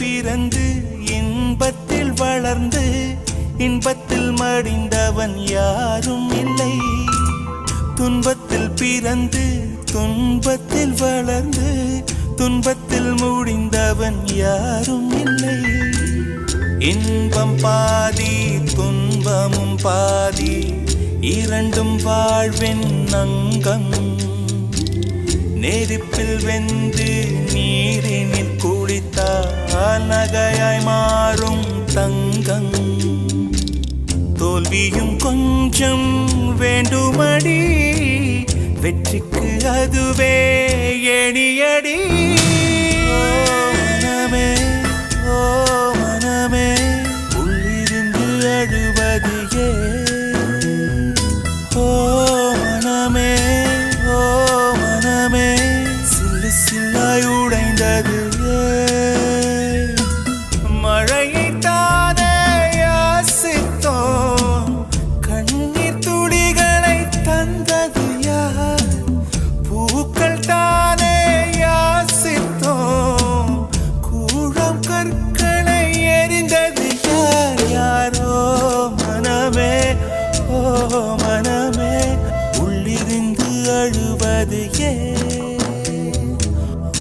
பிறந்து இன்பத்தில் வளர்ந்து இன்பத்தில் மடிந்தவன் யாரும் இல்லை. துன்பத்தில் பிறந்து துன்பத்தில் வளர்ந்து துன்பத்தில் முடிந்தவன் யாரும் இல்லை. இன்பம் பாதி துன்பமும் பாதி இரண்டும் வாழ்வின் அங்கம். நெருப்பில் வெந்து நீரினில் குளித்தால் நகையாய் மாறும் தங்கம். தோல்வியும் கொஞ்சம் வேண்டுமடி, வெற்றிக்கு அதுவே எணியடி. மனமே ஓ மனமே உள்ளிருந்து அழுவது ஏன்? ஓ மனமே ஓ மனமே சில்லு சில்லாய் உடைந்தது ஏன்? மழையை தானே யாசித்தோம், கண்ணீர் துளிகளை தந்தது யார்? பூக்கள் தானே யாசித்தோம், கூழம் கற்களை எரிந்தது யார்? யாரோ மனமே ஓ மனமே உள்ளிருந்து அழுவது ஏன்?